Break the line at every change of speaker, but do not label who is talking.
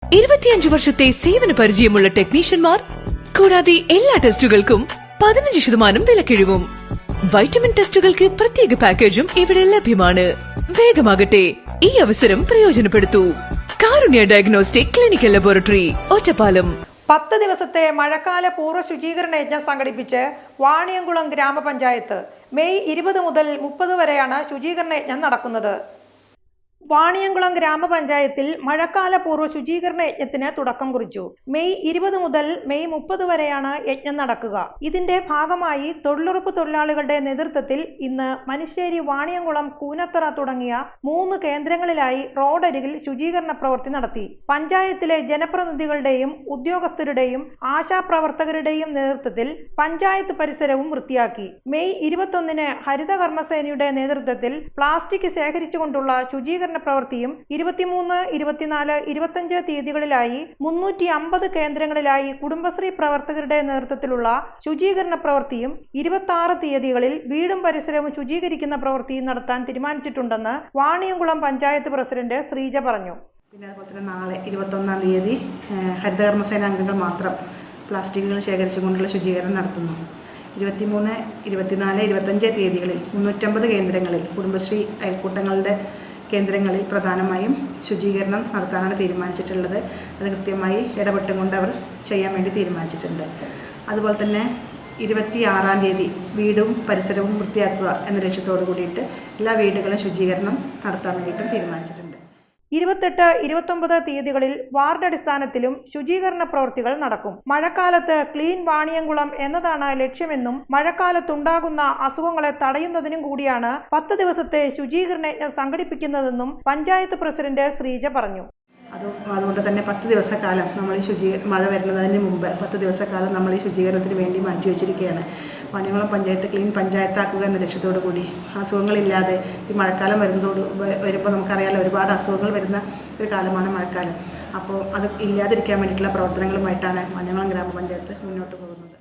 25 വർഷത്തെ സേവന പരിചയമുള്ള ടെക്നീഷ്യന്മാർ കൂടാതെ എല്ലാ ടെസ്റ്റുകൾക്കും 15% വിലക്കിഴിവും. വൈറ്റമിൻ ടെസ്റ്റുകൾക്ക് പ്രത്യേക പാക്കേജും ഇവിടെ ലഭ്യമാണ്. വേഗമാകട്ടെ, ഈ അവസരം പ്രയോജനപ്പെടുത്തൂ. കാരുണ്യ ഡയഗ്നോസ്റ്റിക് ക്ലിനിക്കൽ ലബോറട്ടറി, ഒറ്റപ്പാലം.
10 ദിവസത്തെ മഴക്കാല പൂർവ്വ ശുചീകരണ യജ്ഞം സംഘടിപ്പിച്ച് വാണിയംകുളം ഗ്രാമപഞ്ചായത്ത്. മെയ് 20 മുതൽ 30 വരെയാണ് ശുചീകരണ യജ്ഞം നടക്കുന്നത്. വാണിയംകുളം ഗ്രാമപഞ്ചായത്തിൽ മഴക്കാല പൂർവ്വ ശുചീകരണ യജ്ഞത്തിന് തുടക്കം കുറിച്ചു. മെയ് 20 മുതൽ മെയ് 30 വരെയാണ് യജ്ഞം നടക്കുക. ഇതിന്റെ ഭാഗമായി തൊഴിലുറപ്പ് തൊഴിലാളികളുടെ നേതൃത്വത്തിൽ ഇന്ന് മനിശ്ശേരി, വാണിയംകുളം, കൂനത്തറ തുടങ്ങിയ 3 കേന്ദ്രങ്ങളിലായി റോഡരികിൽ ശുചീകരണ പ്രവൃത്തി നടത്തി. പഞ്ചായത്തിലെ ജനപ്രതിനിധികളുടെയും ഉദ്യോഗസ്ഥരുടെയും ആശാപ്രവർത്തകരുടെയും നേതൃത്വത്തിൽ പഞ്ചായത്ത് പരിസരവും വൃത്തിയാക്കി. മെയ് 21-ന് ഹരിത കർമ്മസേനയുടെ നേതൃത്വത്തിൽ പ്ലാസ്റ്റിക് ശേഖരിച്ചുകൊണ്ടുള്ള ശുചീകരണ പ്രവൃത്തിയും 23, 24, 25 തീയതികളിലായി 350 കേന്ദ്രങ്ങളിലായി കുടുംബശ്രീ പ്രവർത്തകരുടെ നേതൃത്വത്തിലുള്ള ശുചീകരണ പ്രവൃത്തിയും 26 തീയതികളിൽ വീടും പരിസരവും ശുചീകരിക്കുന്ന പ്രവൃത്തിയും നടത്താൻ തീരുമാനിച്ചിട്ടുണ്ടെന്ന് വാണിയംകുളം പഞ്ചായത്ത് പ്രസിഡന്റ് ശ്രീജ പറഞ്ഞു.
പിന്നെ അതുപോലെ തന്നെ നാളെ 21-ാം തീയതി ഹരിതകർമ്മസേന അംഗങ്ങൾ മാത്രം പ്ലാസ്റ്റിക്കുകൾ ശേഖരിച്ചുകൊണ്ടുള്ള ശുചീകരണം നടത്തുന്നു. 23, 24, 25 തീയതികളിൽ 350 കേന്ദ്രങ്ങളിൽ കുടുംബശ്രീ അയൽക്കൂട്ടങ്ങളുടെ കേന്ദ്രങ്ങളിൽ പ്രധാനമായും ശുചീകരണം നടത്താനാണ് തീരുമാനിച്ചിട്ടുള്ളത്. അത് കൃത്യമായി ഇടപെട്ടുകൊണ്ട് അവർ ചെയ്യാൻ വേണ്ടി തീരുമാനിച്ചിട്ടുണ്ട്. അതുപോലെ തന്നെ 26-ാം തീയതി വീടും പരിസരവും വൃത്തിയാക്കുക എന്ന ലക്ഷ്യത്തോടു കൂടിയിട്ട് എല്ലാ വീടുകളും ശുചീകരണം നടത്താൻ വേണ്ടിയിട്ടും തീരുമാനിച്ചിട്ടുണ്ട്.
28, 29 തീയതികളിൽ വാർഡ് അടിസ്ഥാനത്തിലും ശുചീകരണ പ്രവൃത്തികൾ നടക്കും. മഴക്കാലത്ത് ക്ലീൻ വാണിയംകുളം എന്നതാണ് ലക്ഷ്യമെന്നും മഴക്കാലത്തുണ്ടാകുന്ന അസുഖങ്ങളെ തടയുന്നതിനും കൂടിയാണ് 10 ദിവസത്തെ ശുചീകരണ യജ്ഞം സംഘടിപ്പിക്കുന്നതെന്നും പഞ്ചായത്ത് പ്രസിഡന്റ് ശ്രീജ പറഞ്ഞു.
അതുകൊണ്ട് തന്നെ 10 ദിവസക്കാലം നമ്മൾ ഈ മഴ വരുന്നതിന് മുമ്പ് 10 ദിവസക്കാലം നമ്മൾ ഈ ശുചീകരണത്തിന് വേണ്ടി മാറ്റിവെച്ചിരിക്കുകയാണ്. വാണിയംകുളം പഞ്ചായത്ത് ക്ലീൻ പഞ്ചായത്താക്കുക എന്ന ലക്ഷ്യത്തോടു കൂടി അസുഖങ്ങളില്ലാതെ ഈ മഴക്കാലം വരുമ്പോൾ നമുക്കറിയാലോ, ഒരുപാട് അസുഖങ്ങൾ വരുന്ന ഒരു കാലമാണ് മഴക്കാലം. അപ്പോൾ അത് ഇല്ലാതിരിക്കാൻ വേണ്ടിയിട്ടുള്ള പ്രവർത്തനങ്ങളുമായിട്ടാണ് വാണിയംകുളം ഗ്രാമപഞ്ചായത്ത് മുന്നോട്ട് പോകുന്നത്.